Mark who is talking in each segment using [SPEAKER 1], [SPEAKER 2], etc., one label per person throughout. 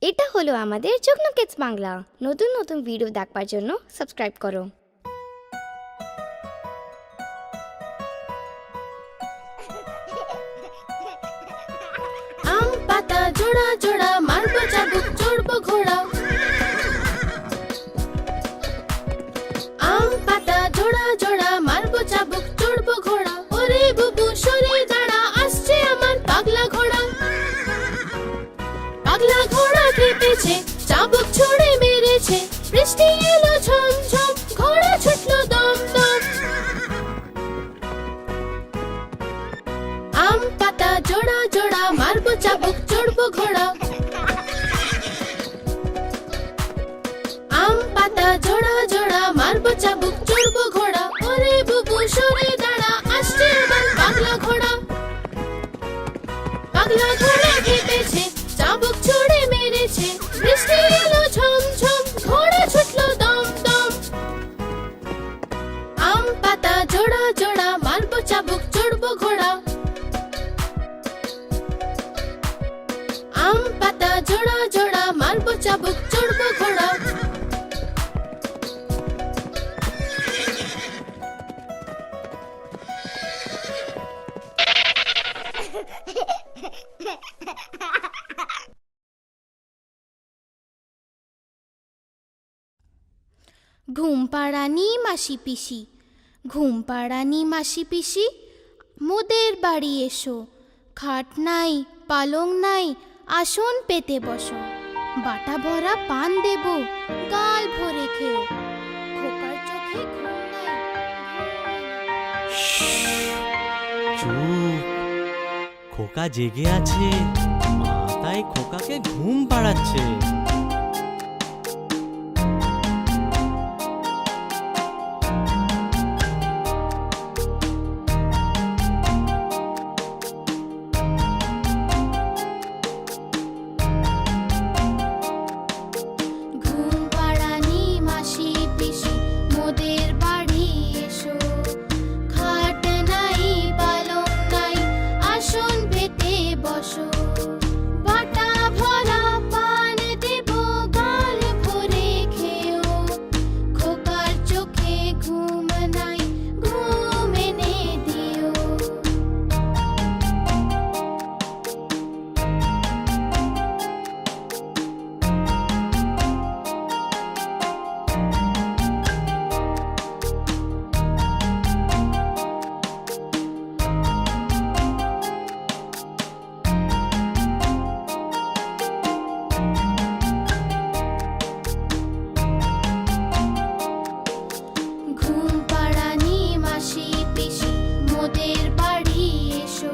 [SPEAKER 1] এটা হলো আমাদের যুগ্ন কিডস বাংলা। নতুন নতুন ভিডিও দেখবার জন্য সাবস্ক্রাইব করো।
[SPEAKER 2] আম পাতা জোড়া জোড়া মারবো চাবুক চড়বো ঘোড়া। আম পাতা জোড়া জোড়া মারবো চাবুক চড়বো ঘোড়া। ওরে বুবু সরে দাঁড়া, আসছে আমার পাগলা ঘোড়া। পাগলা ঘোড়া খেপেছে, চাবুক ছুঁড়ে মেরেছে। বৃষ্টি এলো ঝমঝম, ঘোড়া ছুটলো দম দম। আম পাতা জোড়া জোড়া মারবো চাবুক চড়বো ঘোড়া। আম পাতা জোড়া জোড়া মারবো চাবুক চড়বো ঘোড়া। ওরে বুবু সরে দাঁড়া, আসছে আমার পাগলা ঘোড়া। পাগলা ঘোড়া খেপেছে, চাবুক ছুঁড়ে মেরেছে। বৃষ্টি এলো ঝমঝম, ঘোড়া ছুটলো দম দম। আম পাতা জোড়া জোড়া মারবো চাবুক চড়বো ঘোড়া। আম পাতা জোড়া জোড়া মারবো চাবুক চড়বো ঘোড়া।
[SPEAKER 3] ঘুম পাড়ানি মাসি পিসি, ঘুম পাড়ানি মাসি পিসি, মোদের বাড়ি এসো। খাট নাই পালং নাই, আসন পেতে বসো। বাটা ভরা পান দেব, গাল ভরে খেও। খোকার চোখে ঘুম নাই,
[SPEAKER 4] চুপ, খোকা জেগে আছে, মা তাই খোকাকে ঘুম পাড়াচ্ছে।
[SPEAKER 3] ঘুম পাড়ানি মাসি পিসি, মোদের বাড়ি এসো। খাট নাই পালং নাই, আসন পেতে বসো। বাটা ভরা পান দেব, গাল ভরে খেও। খোকার চোখে ঘুম নাই, ঘুম এনে দিও। ঘুম পাড়ানি মাসি পিসি, মোদের বাড়ি এসো।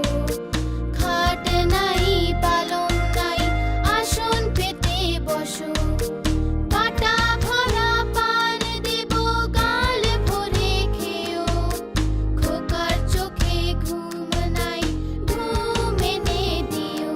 [SPEAKER 3] খাট নাই পালং নাই, আসন পেতে বসো। বাটা ভরা পান দেব, গাল ভরে খেও। খোকার চোখে ঘুম নাই, ঘুম এনে দিও।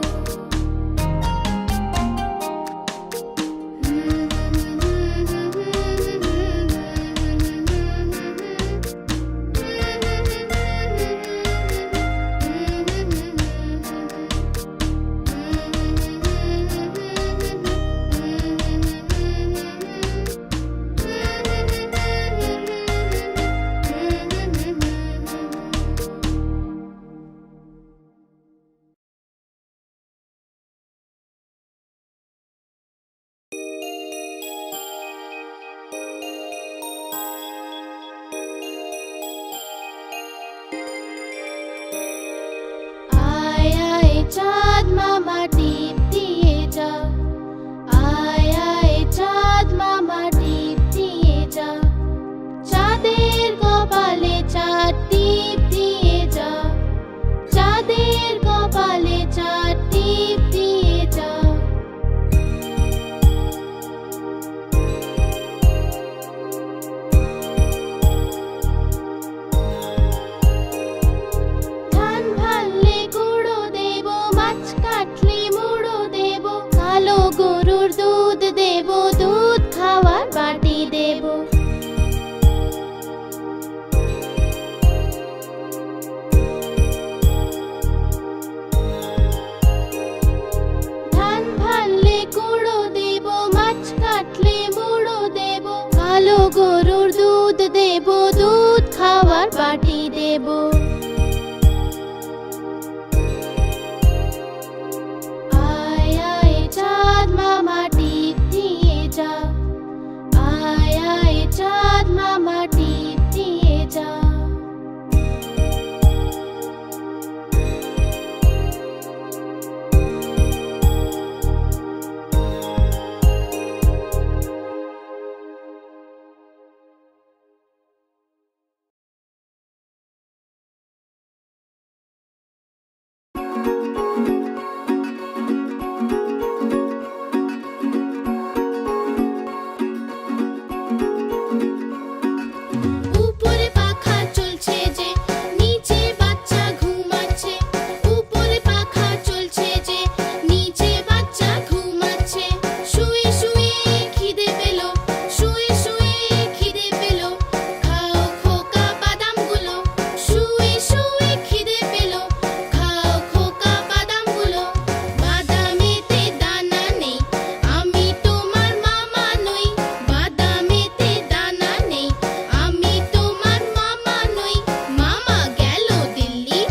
[SPEAKER 3] আয় আয় চাঁদ মামা টিপ দিয়ে যা। আয় আয় চাঁদ মামা টিপ দিয়ে যা। চাঁদের কপালে চাঁদ টিপ দিয়ে যা। চাঁদের কপালে চাঁদ টিপ দিয়ে যা। ধান ভাললে গুঁড়ো দেব, মাছ কাটলে মুড়ো দেব। কালো গরুর দুধ দেব, দুধ খাওয়ার বাটি দেব। পার্টি দেব। আয় আয় চাঁদ মামা টিপ দিয়ে যা, আয় আয় চাঁদ মামা টিপ দিয়ে যা।
[SPEAKER 2] উপরে পাখা চলছে যে, নিচে বাচ্চা ঘুমাচ্ছে। উপরে পাখা চলছে যে, নিচে বাচ্চা ঘুমাচ্ছে। শুয়ে শুয়ে খিদে পেল, শুয়ে শুয়ে খিদে পেল, খাও খোকা বাদামগুলো। শুয়ে শুয়ে খিদে পেল, খাও খোকা বাদামগুলো। বাদামেতে দানা নেই, আমি তোমার মামা নই। বাদামেতে দানা নেই, আমি তোমার মামা নই। মামা গেল দিল্লি,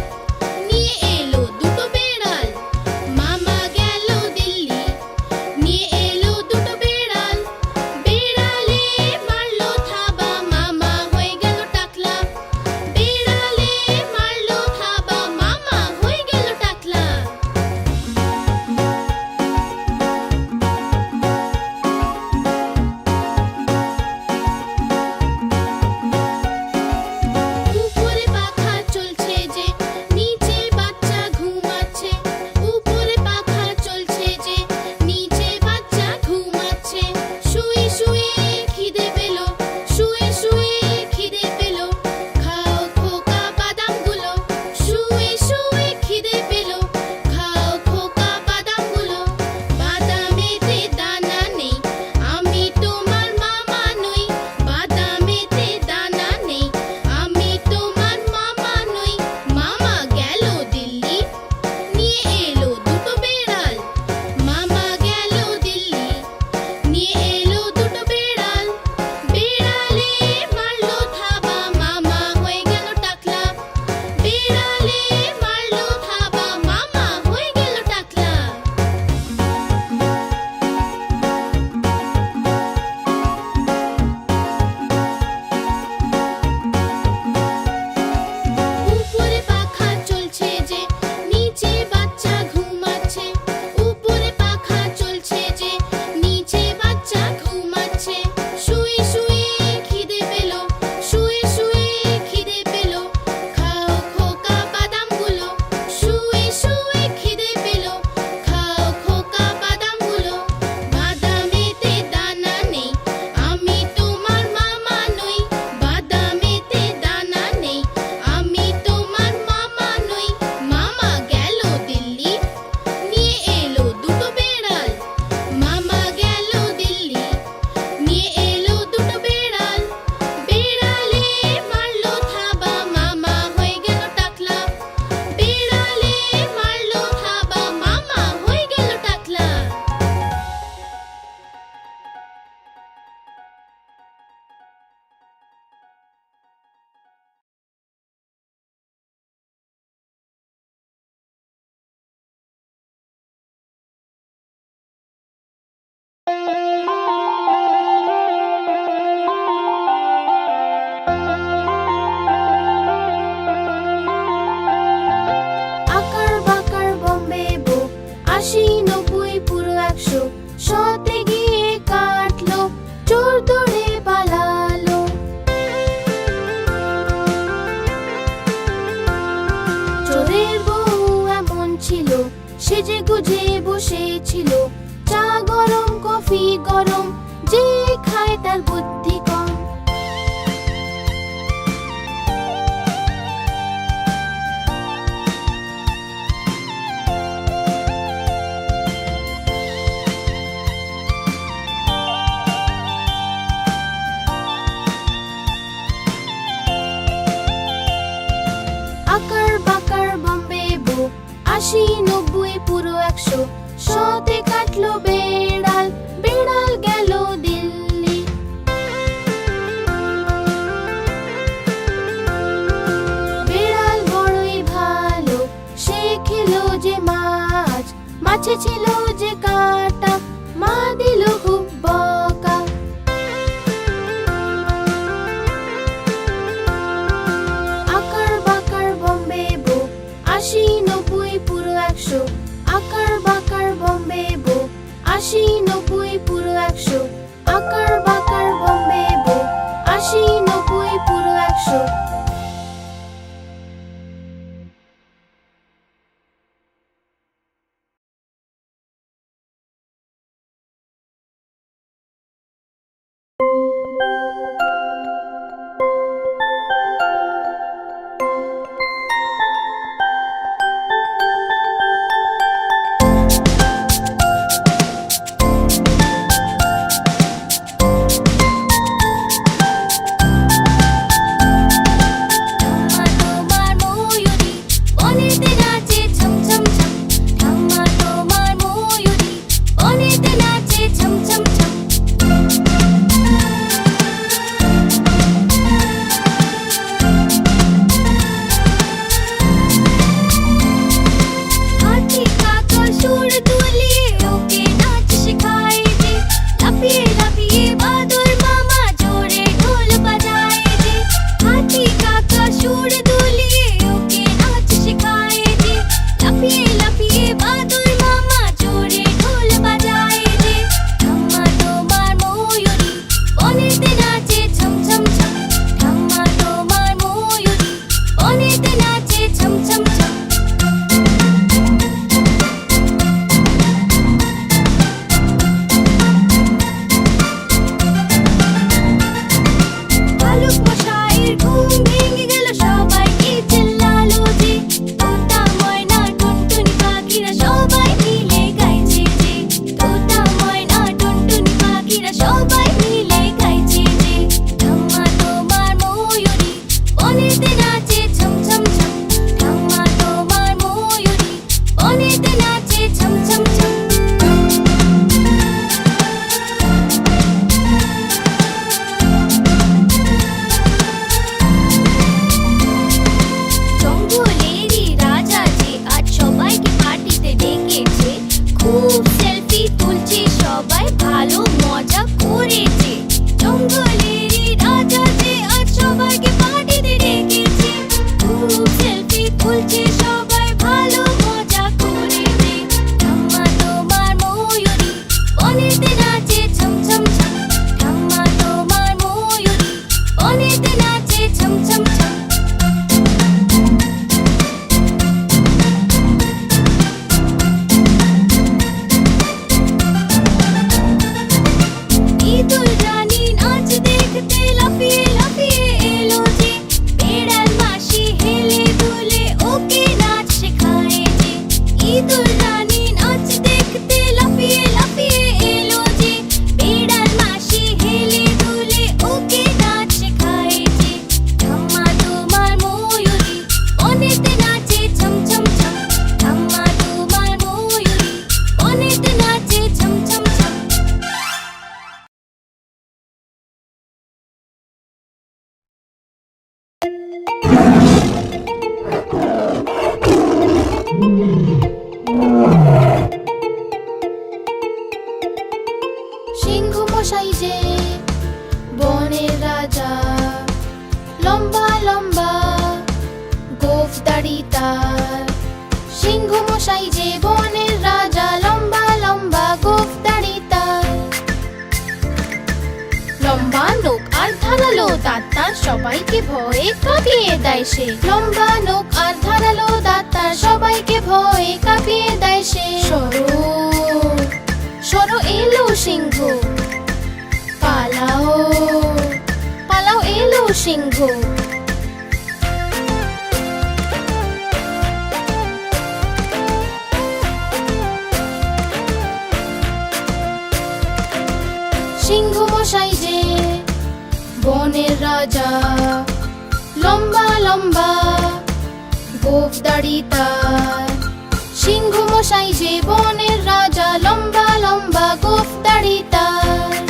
[SPEAKER 2] নিয়ে এলো দুটো বেড়াল। মামা গেল দিল্লি, নিয়ে এলো দুটো বেড়াল। বেড়ালে মারলো থাবা, মামা হয়ে গেল টাকলা। বেড়ালে মারলো থাবা, মামা হয়ে গেল টাকলা। উপরে পাখা চলছে যে, নিচে বাচ্চা ঘুমাচ্ছে। উপরে পাখা চলছে যে, নিচে বাচ্চা ঘুমাচ্ছে। শুয়ে শুয়ে খিদে পেল, শুয়ে শুয়ে খিদে পেল, খাও খোকা বাদামগুলো। শুয়ে শুয়ে খিদে পেল, খাও খোকা বাদামগুলো। বাদামেতে দানা নেই, আমি তোমার মামা নই। বাদামেতে দানা নেই, আমি তোমার মামা নই। মামা গেল দিল্লি, নিয়ে এলো দুটো বেড়াল। মামা গেল দিল্লি, নিয়ে এলো দুটো বেড়াল। বেড়ালে মারলো থাবা, মামা হয়ে গেল টাকলা। বেড়ালে মারলো থাবা, মামা হয়ে গেল টাকলা। উপরে পাখা চলছে যে, নিচে বাচ্চা ঘুমাচ্ছে। উপরে পাখা চলছে যে, নিচে বাচ্চা ঘুমাচ্ছে। শুয়ে শুয়ে খিদে পেল, শুয়ে শুয়ে খিদে পেল, খাও খোকা বাদামগুলো। শুয়ে শুয়ে খিদে পেল, খাও খোকা বাদামগুলো। বাদামেতে দানা নেই, আমি তোমার মামা নই। বাদামেতে দানা নেই, আমি তোমার মামা নই। মামা গেল দিল্লি, নিয়ে এলো দুটো বেড়াল। মামা গেল দিল্লি, নিয়ে এলো দুটো বেড়াল। বেড়ালে মারলো থাবা, মামা হয়ে গেল টাকলা। বেড়ালে মারলো থাবা, মামা হয়ে গেল টাকলা।
[SPEAKER 3] আকার বাকার বম্বে বো, ৮০ ৯০ পুরো ১০০। শতে গিয়ে কাটলো, চোর দৌড়ে পালালো। চোরের বউ এমন ছিল, সেজে গুজে বসেছিল। চা গরম কফি গরম, যে খায় তার বুদ্ধি কম। আকার বাকার বম্বে বো, ৮০ ৯০ পুরো ১০০। শতে কাটলো বেড়াল, বেড়াল গেল দিল্লি।
[SPEAKER 2] গাছে ছিল যে কাটা, মা দিল খুব বকা। আকার বাকার বম্বে বো, ৮০ ৯০ পুরো ১০০। আকার বাকার বম্বে বো, ৮০ ৯০ পুরো ১০০। আকার বাকার বম্বে বো, ৮০ ৯০ পুরো ১০০। সিংহ মশাই যে বনের রাজা, লম্বা লম্বা গোঁফ দাড়ি তার। সিংহ মশাই যে বনের রাজা, লম্বা লম্বা গোঁফ দাড়ি তার। লম্বা নখ আর ধারালো দাঁত তার, সবাইকে ভয়ে কাঁপিয়ে দেয় সে। লম্বা নখ আর ধারালো দাঁত তার, সবাইকে ভয়ে কাঁপিয়ে দেয় সে। সরো সরো এলো সিংহ, পালাও পালাও এলো সিংহ। সিংহ মশাই যে বনের রাজা, লম্বা লম্বা গোঁফ দাড়ি তার। সিংহ মশাই যে বনের রাজা, লম্বা লম্বা গোঁফ দাড়ি তার।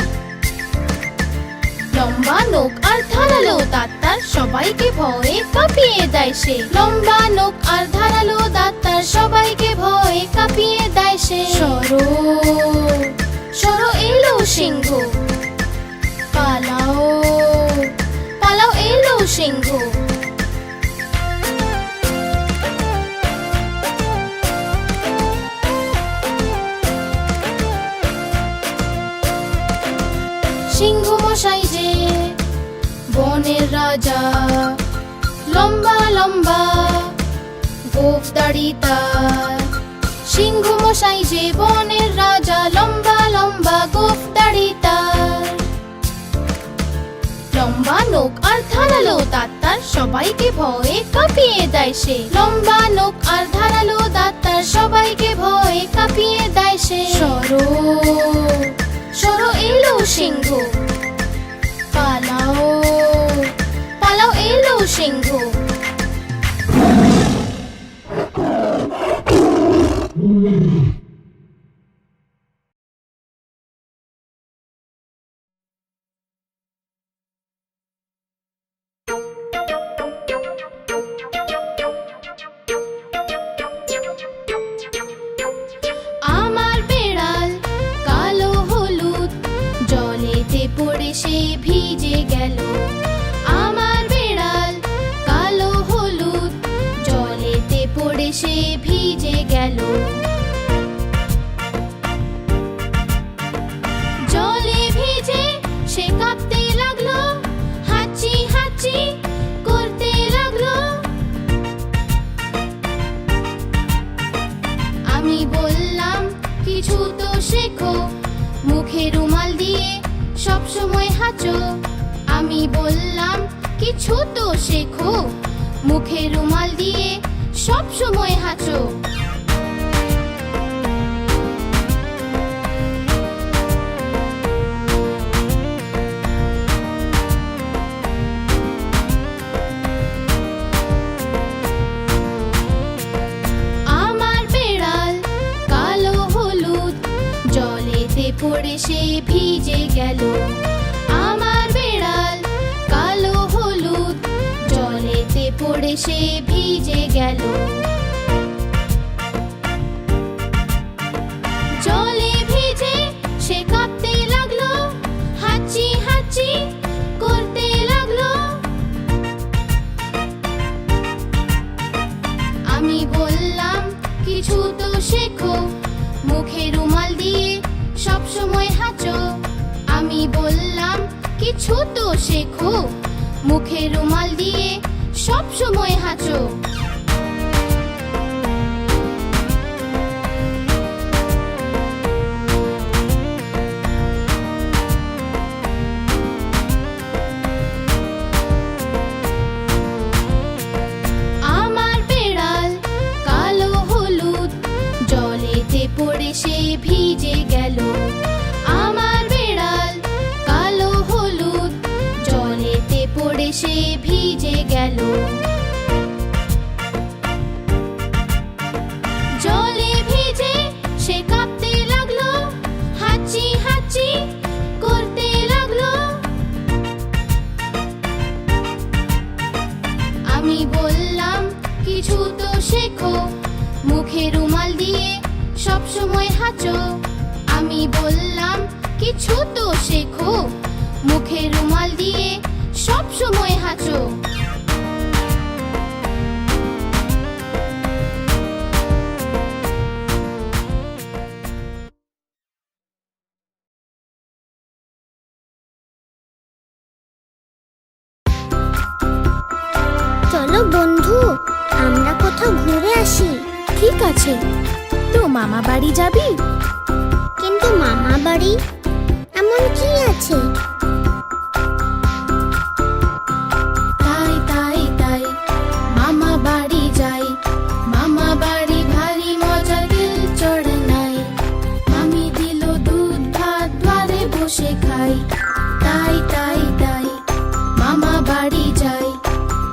[SPEAKER 2] লম্বা নখ আর ধারালো দাঁত তার,
[SPEAKER 3] সবাইকে ভয়ে কাঁপিয়ে দেয় সে। লম্বা নখ আর ধারালো দাঁত তার সবাইকে ভয়ে কাঁপিয়ে দেয় সে। সরো সরো এলো সিংহ, পালাও পালাও এলো সিংহ। সিংহ মশাই যে বনের রাজা, লম্বা লম্বা গোঁফ দাড়ি তার। সিংহ মশাই যে বনের রাজা, লম্বা লম্বা গোঁফ দাড়ি তার। লম্বা নখ আর ধারালো দাঁত তার সবাইকে ভয়ে কাঁপিয়ে দেয় সে। লম্বা নখ আর ধারালো দাঁত তার সবাইকে ভয়ে কাঁপিয়ে দেয় সে। সরো সরো এলো সিংহ, পালাও পালাও এলো সিংহ। আমার বেড়াল কালো হলুদ, জলেতে পড়ে সে ভিজে গেল। আমার বেড়াল কালো হলুদ, জলেতে পড়ে সে ভিজে গেল। জলে ভিজে সে কাঁপতে লাগলো, হাঁচি হাঁচি করতে লাগলো। আমি বললাম কিছু তো শেখো, মুখে রুমাল দিয়ে সব সময় হাঁচো। আমি বললাম কিছু তো শেখো, মুখে রুমাল দিয়ে সব সময় হাঁচো। আমার বেড়াল কালো হলুদ, জলেতে পড়ে সে ভিজে গেল। আমার বেড়াল কালো হলুদ, জলেতে পড়ে সে ভিজে গেল। জলে ভিজে সে কাঁপতে লাগলো, হাঁচি হাঁচি করতে লাগলো। আমি বললাম কিছু তো শেখো, মুখে রুমাল দিয়ে সব সময় হাঁচো। আমি বললাম কিছু তো শেখো, মুখে রুমাল দিয়ে সব সময় হাঁচো। আমার বেড়াল কালো হলুদ, জলেতে পড়ে সে ভিজে গেল। আমার বেড়াল কালো হলুদ, জলেতে পড়ে সে ভিজে গেল। জলে ভিজে সে কাঁপতে লাগলো, হাঁচি হাঁচি করতে লাগলো। আমি বললাম কিছু তো শেখো, মুখে রুমাল দিয়ে সব সময় হাঁচো। আমি বললাম কিছু তো শেখো, মুখে রুমাল দিয়ে সব সময় হাঁচো।
[SPEAKER 1] চলো বন্ধু, আমরা কোথাও ঘুরে আসি।
[SPEAKER 3] ঠিক আছে, তো মামা বাড়ি যাবি?
[SPEAKER 1] কিন্তু মামা বাড়ি এমন কি আছে?
[SPEAKER 3] তাই তাই তাই মামা বাড়ি যাই। মামা বাড়ি ভারী মজা, দিল চড়ে নাই। মামি দিল দুধ ভাত, দ্বারে বসে খাই। তাই তাই তাই মামা বাড়ি যাই।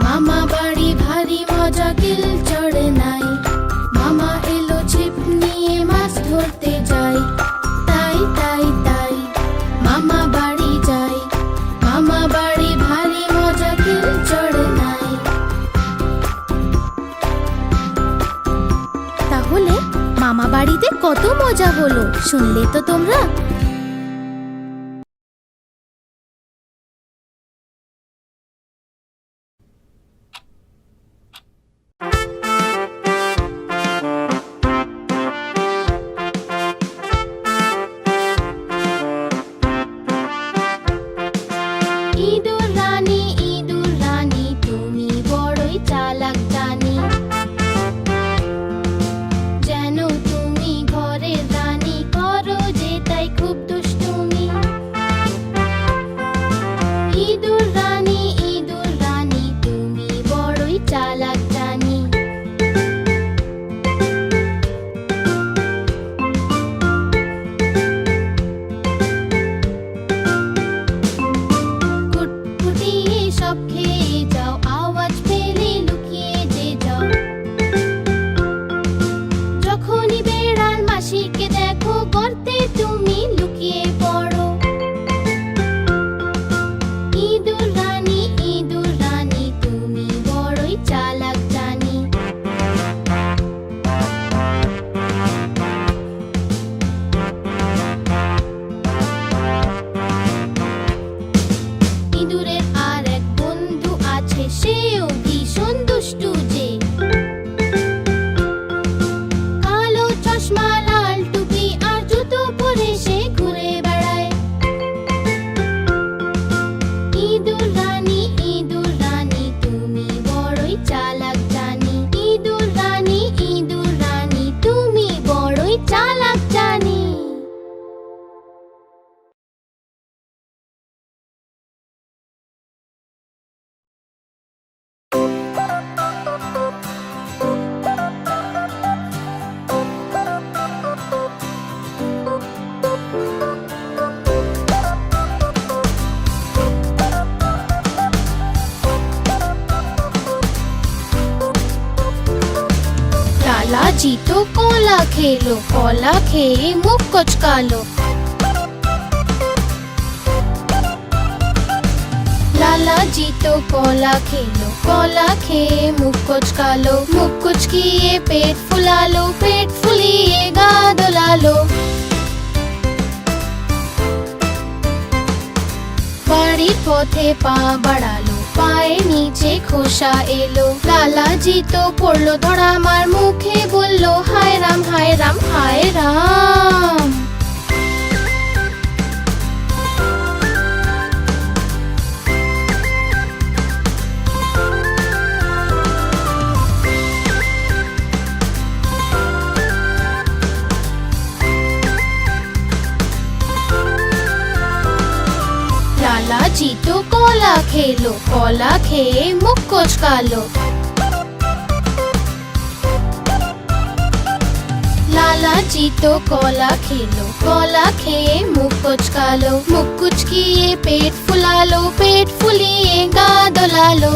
[SPEAKER 3] মামা বাড়ি ভারী মজা, দিল চড়ে নাই। মামা এলো ছিপ নিয়ে, মাছ ধরতে যাই। তাই তাই তাই মামা বাড়ি যাই। মামা বাড়ি ভারী মজা, দিল চড়ে কত মজা হলো, শুনলে তো তোমরা?
[SPEAKER 2] ইঁদুর রানী তুমি বড়ই চালাক জানি, যেন তুমি ঘরের রানী, করো যে তাই খুব দুষ্টুমি। ইঁদুর রানী তুমি বড়ই চালাক জানি। কুটকুটিয়ে সব খেয়ে যাও, আওয়াজ পেলে লুকিয়ে যে যাও। যখনই বেড়াল মাসিকে দেখো, গর্তে তুমি লুকিয়ে পড়ো। ইঁদুর রানী তুমি বড়ই চালাক জানি। ইঁদুরের আর এক বন্ধু আছে, সেও ভীষণ দুষ্টু যে। কালো চশমা, লাল টুপি আর জুতো পরে সে ঘুরে বেড়ায়। ইঁদুর রানী তুমি বড়ই চালাক জানি। ইঁদুর রানী তুমি বড়ই চালাক জানি।
[SPEAKER 3] লালাজি তো কলা খেলো, কলা খেয়ে মুখ কচকালো। লালাজি তো কলা খেলো, কলা খেয়ে মুখ কচকালো। মুখ কুচকিয়ে পেট ফুলালো, পেট ফুলিয়ে গা দোলালো। বাড়ির পথে পা বাড়ালো, পায়ের নিচে খোসা এলো। লালাজি তো পড়লো ধরা, মার মুখে বললো হায় রাম হায় রাম হায় রাম। লালাজি তো কলা খেলো, কলা খেয়ে মুখ কচকালো। লালাজি তো কলা খেলো, কলা খেয়ে মুখ কচকালো। মুখ কুচকিয়ে পেট ফুলালো, পেট ফুলিয়ে গা দোলালো।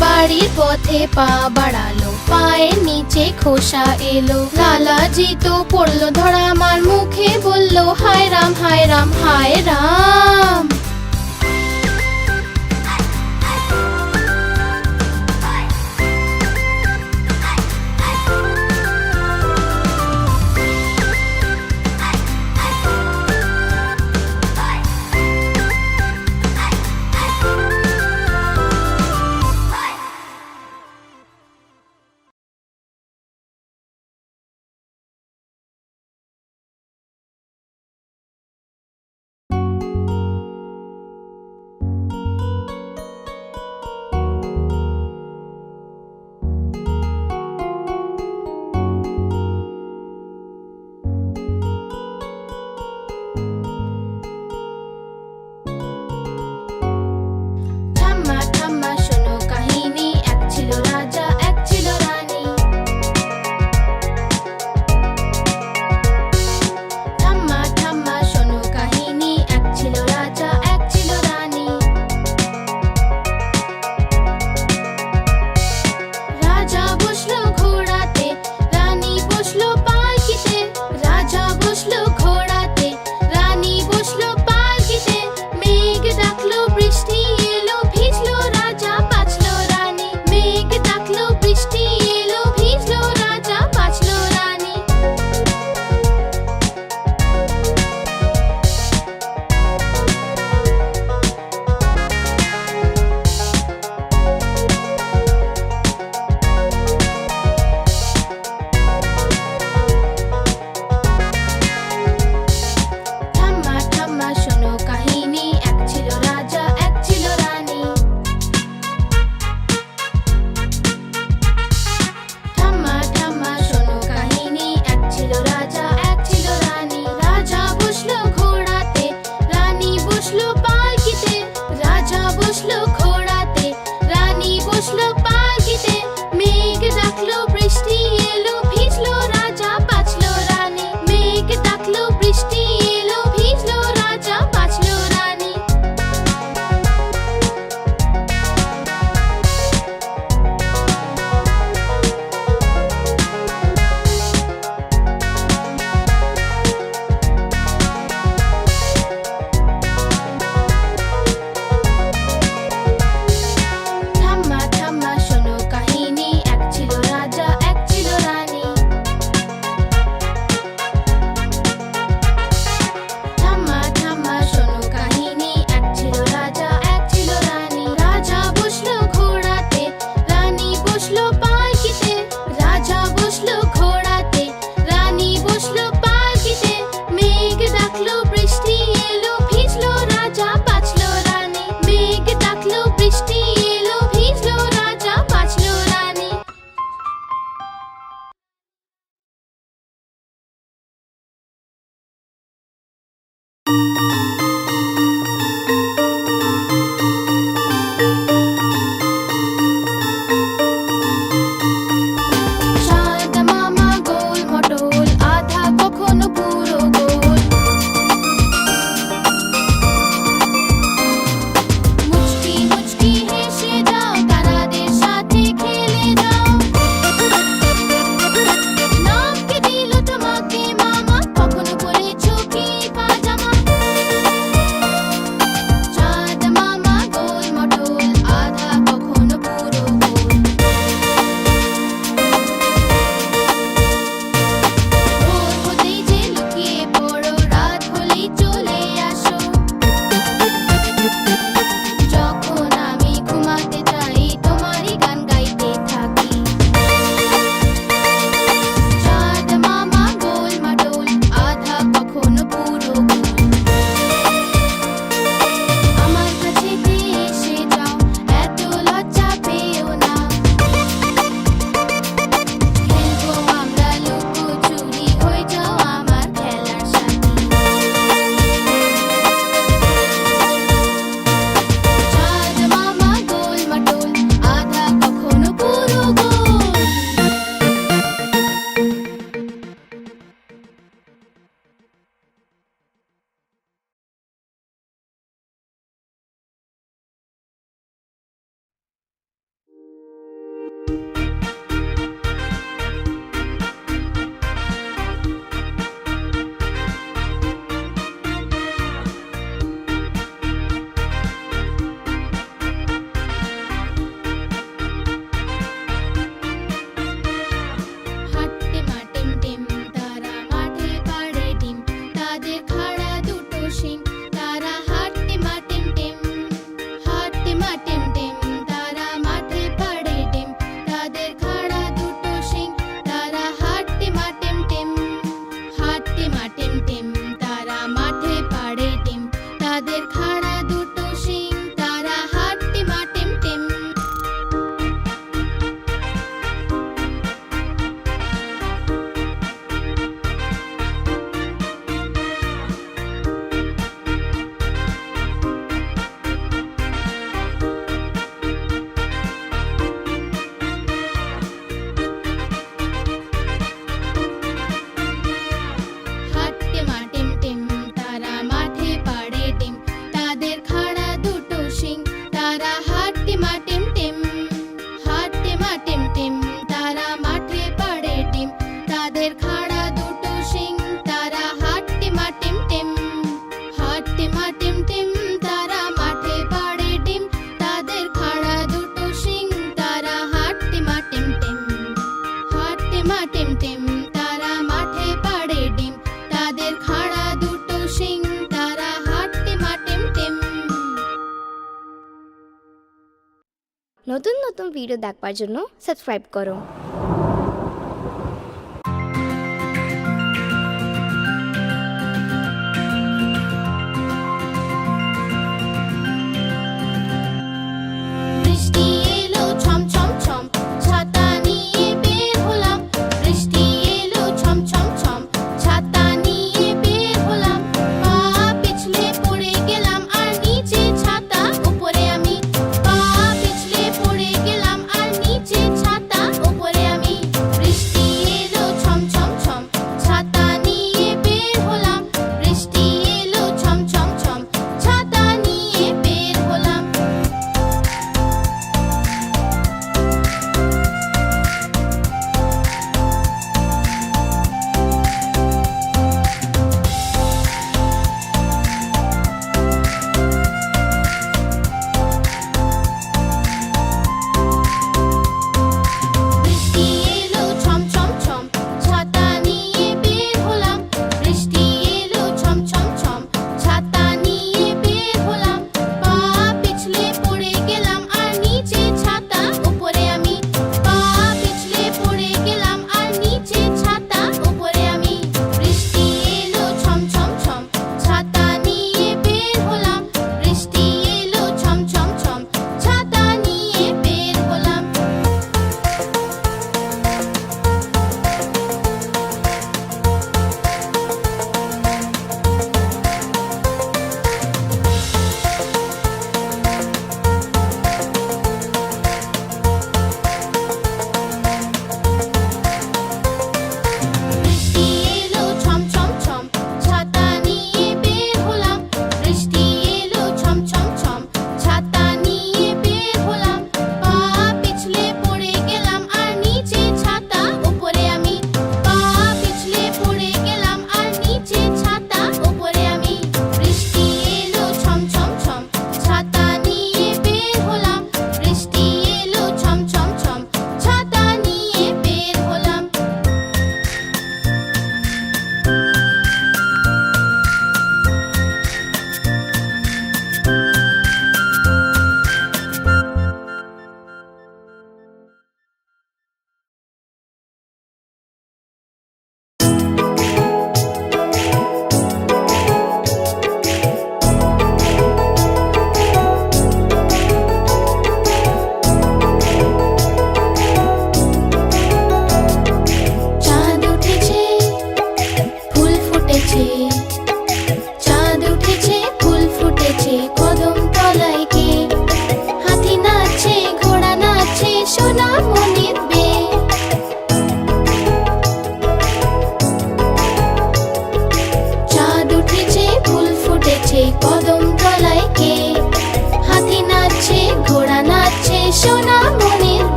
[SPEAKER 3] বাড়ির পথে পা বাড়ালো, পায়ের নিচে খোসা এলো। লালাজি তো পড়লো ধরা, মার মুখে বললো হায় রাম হায় রাম হায় রাম। তাদের খাড়া দুটো শিং তারা হাঁটতে মা টিম টিম হাঁটতে মা টিম টিম তারা মাঠে পাড়ে ডিম তাদের খাড়া দুটো শিং তারা হাঁটতে মা টিম টিম হাঁটতে মা টিম টিম তারা মাঠে পাড়ে ডিম তাদের খাড়া দুটো শিং তারা হাঁটতে মা টিম টিম হাঁটতে মা টিম টিম তারা মাঠে পাড়ে ডিম তাদের খাড়া দুটো শিং তারা হাঁটতে মা টিম টিম হাঁটতে মা টিম টিম তারা মাঠে পাড়ে ডিম তাদের খাড়া দুটো শিং তারা হাঁটতে মা টিম টিম হাঁটতে মা টিম টিম তারা মাঠে পাড়ে ডিম তাদের খাড়া দুটো শিং তারা হাঁটতে মা টিম টিম হাঁটতে মা টিম টিম তারা মাঠে পাড়ে ডিম তাদের খাড়া দুটো শিং তারা হাঁটতে মা টিম টিম
[SPEAKER 1] নতুন নতুন ভিডিও দেখবার জন্য সাবস্ক্রাইব করো।
[SPEAKER 3] বৃষ্টি এলো ছম ছম ছম ছাতা নিয়ে বের হলাম বৃষ্টি এলো ছম ছম ছম ছাতা নিয়ে বের হলাম পা পিছলে পড়ে গেলাম আর নিচে ছাতা উপরে আমি পা পিছলে পড়ে গেলাম আর নিচে ছাতা উপরে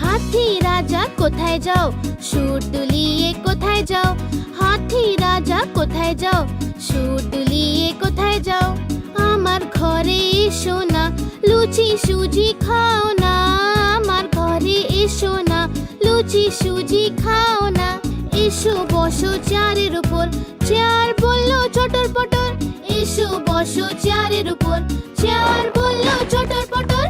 [SPEAKER 3] হাতি রাজা কোথায় যাও, সুর দুলিয়ে কোথায় যাও? হাতি রাজা কোথায় যাও, সুর দুলিয়ে কোথায় যাও? আমার ঘরে এসো না, লুচি সুজি খাও না। আমার ঘরে এসো না, লুচি সুজি খাও না। এসো বসো চেয়ারের উপর, চেয়ার বললো চটর পটর। এসো বসো চেয়ারের উপর, চেয়ার বললো চটর পটর।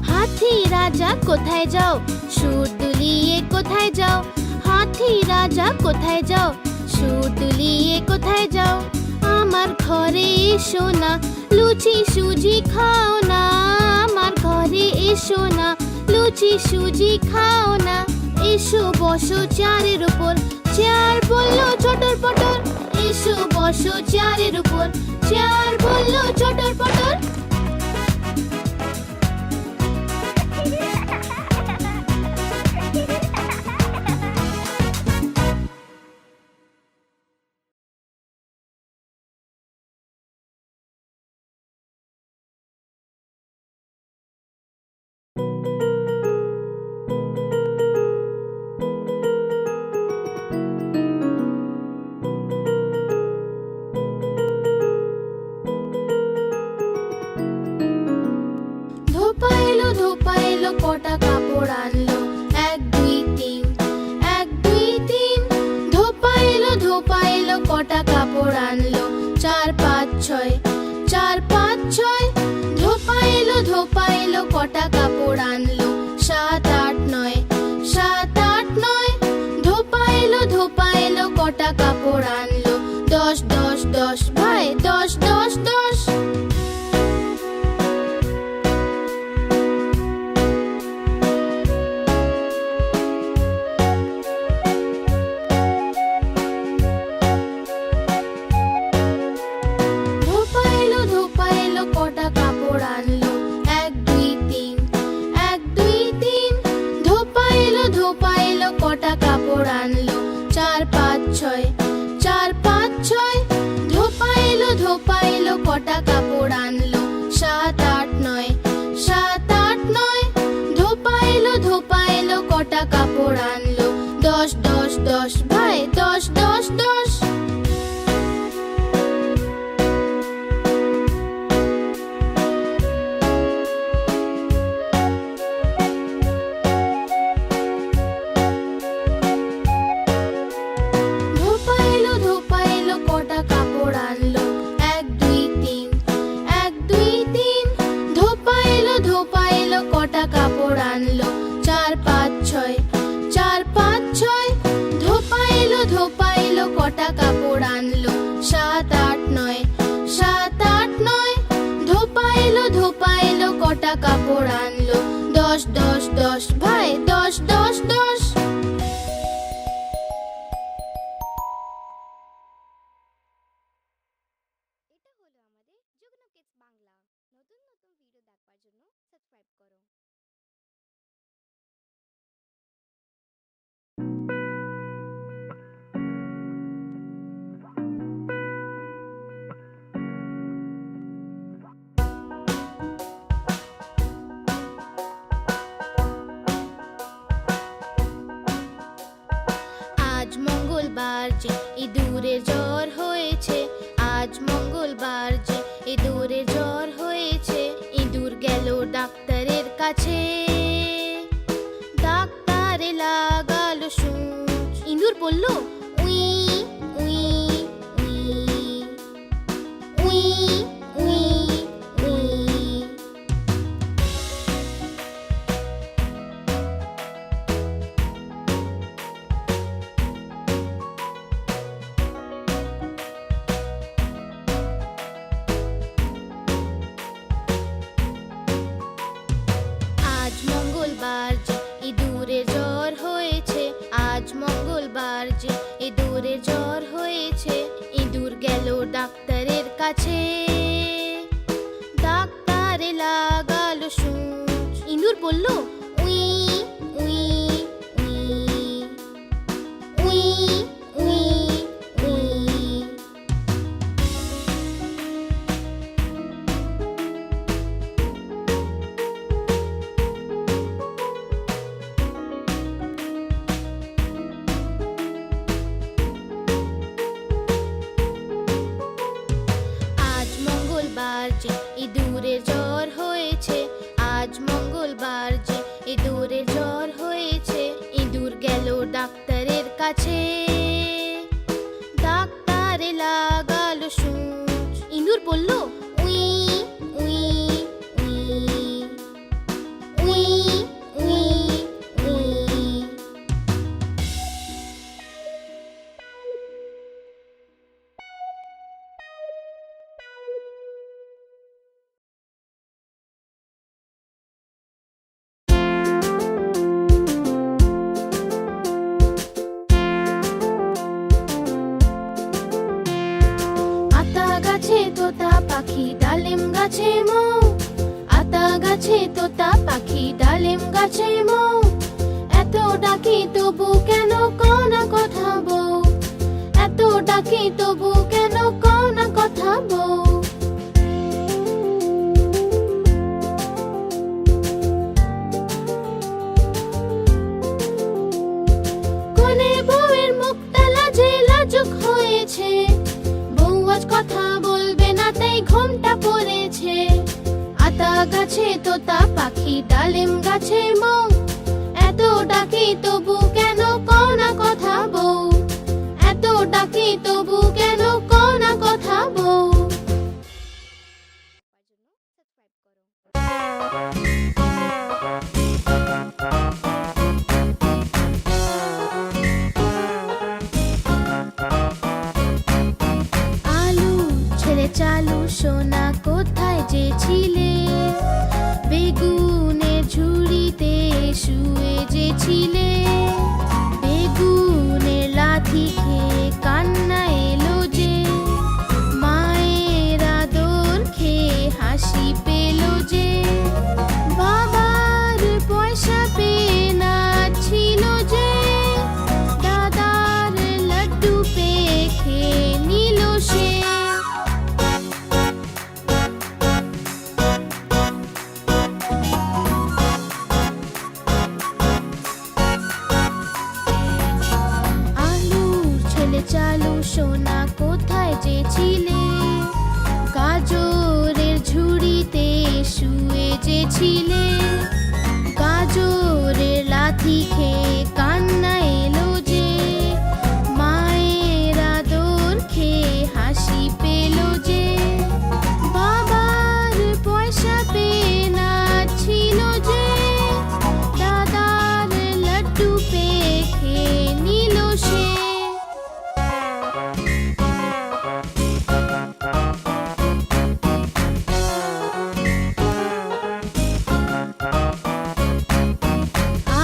[SPEAKER 3] হাতি রাজা কোথায় যাও, সুর দুলিয়ে কোথায় যাও? হাতি রাজা কোথায় যাও, সুর দুলিয়ে কোথায় যাও? আমার ঘরে এসো না, লুচি সুজি খাও না। আমার ঘরে এসো না, লুচি সুজি খাও না। এসো বসো চেয়ারের উপর, চেয়ার বললো চটর পটর। এসো বসো চেয়ারের উপর, চেয়ার বললো চটর পটর। ধোপা এলো ধোপা এলো, কটা কাপড় আনলো? 1 2 3, 1 2 3। ধোপা এলো কটা কাপড় আনলো? 4 5 6, 4 5 6। ধোপা এলো কটা কাপড় আনলো? 7 8 9, 7 8 9। ধোপা এলো কটা কাপড় আনলো? 10 10 10 ভাই, 10 10 10। ধোপা এলো কটা কাপড় আনলো? 1 2 3, 1 2 3। ধোপা এলো কটা কাপড় আনলো? 4 5 6, 4 5 6। ধোপা এলো কটা কাপড় আনলো? 7 8 9, 7 8 9। ধোপা এলো কটা কাপড় আনলো? 10 10 10 ভাই, 10 10 10। ধোপা এলো কটা কাপড় আনলো? 1 2 3, 1 2 3। ধোপা এলো কটা কাপড় আনলো? 4 5 6, 4 5 6। ধোপা এলো কটা কাপড় আনলো? 7 8 9, 7 8 9। ধোপা এলো কটা কাপড় আনলো? 10 10 10 ভাই, 10 10 10।
[SPEAKER 1] এটা হলো আমাদের যুগ্ন কিডস বাংলা। নতুন নতুন ভিডিও দেখবার জন্য সাবস্ক্রাইব করো।
[SPEAKER 3] ইঁদুরের জ্বর হয়েছে, ইঁদুর গেল ডাক্তারের কাছে। ডাক্তারে লাগালো সূচ, ইঁদুর বলল উই উই উই উই উই উই। আজ মঙ্গলবার যে ইঁদুরের জ্বর হয়েছে, আজ মঙ্গলবার যে ইঁদুরের জ্বর হয়েছে, ইঁদুর গেল ডাক্তারের কাছে। ডাক্তারে লাগালো সূচ, ইঁদুর বলল উই উই উই উই উই উই। আজ মঙ্গলবার যে ইঁদুরের জ্বর হয়েছে, আজ মঙ্গলবার যে ইঁদুরের জ্বর হয়েছে, ইঁদুর গেল ডাক্তারের কাছে। ডাক্তারে লাগালো সূচ, ইঁদুর বলল উই উই উই উই উই উই। আতা গাছে তোতা পাখি, ডালিম গাছে মৌ। আতা গাছে তোতা পাখি, ডালিম গাছে মৌ। এত ডাকি তবু কেন কও না কথা বউ, এত ডাকি তবু কেন কও না কথা বউ। কোনে বউয়ের মুখটা লাজে লাজুক হয়েছে, বউ আজ কথা বলবে না তাই ঘোমটা পড়েছে। আতা গাছে তোতা পাখি, ডালিম গাছে মৌ। এত ডাকি তবু কেন কও না কথা বউ, এত ডাকি তবু কেন কও না কথা বউ।
[SPEAKER 1] সাবস্ক্রাইব করো।
[SPEAKER 3] আলু ছেড়ে চালু সোনা কোথায় যে ছিলে, বেগুনের ঝুড়িতে শুয়ে যে ছিলে। বেগুনের লাথি খেয়ে কান্না এলো যে, মায়ের আদর খেয়ে হাসি পেল যে। বাবার পয়সা পেয়ে নাচছিল যে, দাদার লাড্ডু পেয়ে খেয়ে নিল সে। আলুর ছেলে চালু সোনা কোথায় যে ছিলে, গাজরের ঝুড়িতে শুয়ে যে ছিলে। গাজরের লাথি খেয়ে কান্না এলো যে, মায়ের আদর খেয়ে হাসি পেল যে। বাবার পয়সা পেয়ে নাচছিল যে, দাদার লাড্ডু পেয়ে খেয়ে নিল সে।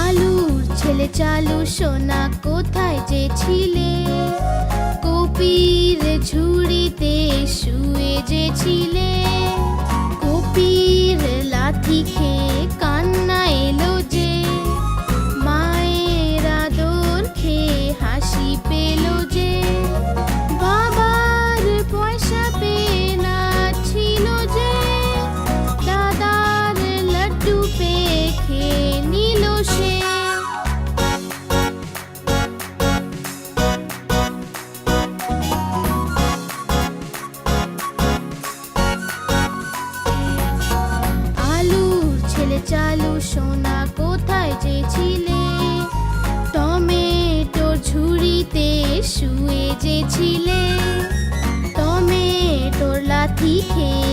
[SPEAKER 3] আলুর ছেলে চালু সোনা কোথায় যে ছিলে, কপির ঝুড়িতে শুয়ে যে ছিলে। কপির লাথি খেয়ে কান্না এলো যে, মায়ের আদর খেয়ে হাসি পেল যে। বাবার পয়সা পেয়ে নাচছিল যে, দাদার লাড্ডু পেয়ে খেয়ে নিল সে। সোনা কোথায় যে ছিলে? টমেটোর ঝুড়িতে শুয়ে যে ছিলে। টমেটোর লাথি খেয়ে